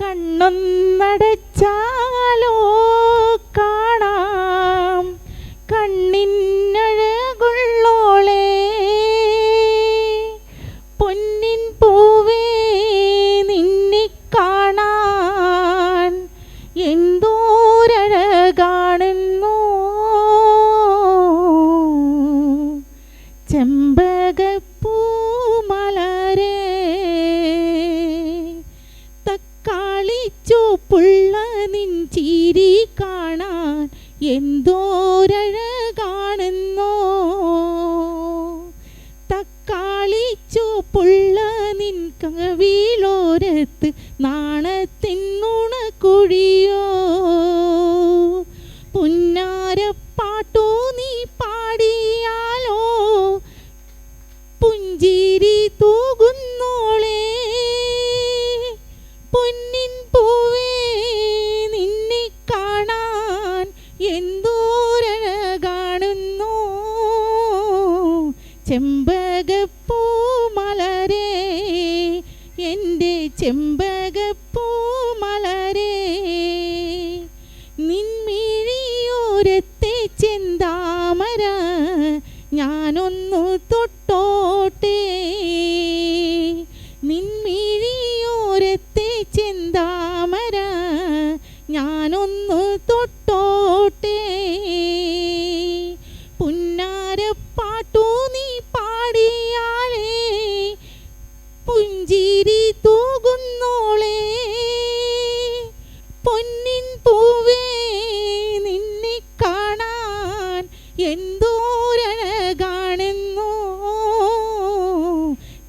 കണ്ണൊന്നടച്ചാലോ കാണാം കണ്ണിനഴകുള്ളോളെ, പൊന്നിൻ പൂവേ നിന്നെ കാണാൻ എന്തോരഴകാണെന്നോ. ചെമ്പകപ്പൂ മലരേ തക്കാളിച്ചോപ്പുള്ള നിൻ ചിരി കാണാൻ എന്തോരഴകാണെന്നോ. തക്കാളിച്ചോപ്പുള്ള നിൻ കവിളോരത്ത് നാണത്തിൻ നുണക്കുഴിയോ. പുന്നാരപ്പാട്ടോ നീ പാടിയാലോ പുഞ്ചിരി തൂകുന്നോളെ, പൊന്നിൻ പൂവേ നിന്നെ കാണാൻ എന്തോരഴകാണെന്നോ. ചെമ്പകപ്പൂ മലരേ എൻ്റെ ചെമ്പകപ്പൂ മലരേ, നിൻമിഴിയോരത്തെ ചെന്താമര ഞാനൊന്നു തൊട്ടോട്ടെ. നിൻമിഴിയോരത്തെ ചെന്താമര ഞാനൊന്നു തൊട്ടോട്ടെ. പുന്നാരപ്പാട്ടു നീ പാടിയാലേ പുഞ്ചിരി തൂകുന്നോളെ, പൊന്നിൻ പൂവേ നിന്നെ കാണാൻ എന്തോരഴകാണെന്നോ.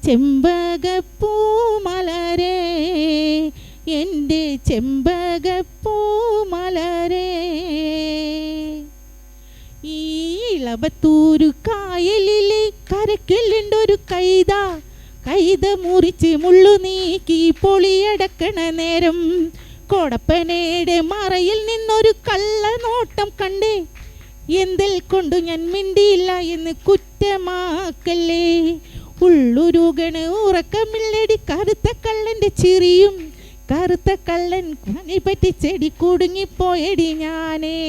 ചെമ്പകപ്പൂ മലരേ എൻ്റെ ചെമ്പകപ്പൂ മലരേ. ഈ ഇളവത്തൂരു കായലിലെ കരക്കിലുണ്ടൊരു കൈത, കൈത മുറിച്ച് മുള്ളു നീക്കി പൊളിയടക്കണ നേരം കോടപ്പനയുടെ മറയിൽ നിന്നൊരു കള്ളനോട്ടം കണ്ടേ. എന്തിൽ കൊണ്ടു ഞാൻ മിണ്ടിയില്ല എന്ന് കുറ്റമാക്കല്ലേ. ഉള്ളുരുകണ് ഉറക്കമില്ലടി കറുത്ത കള്ളൻ്റെ ചിരിയും. കറുത്ത കള്ളൻ പറ്റി ചെടി കുടുങ്ങിപ്പോയടി ഞാനേ.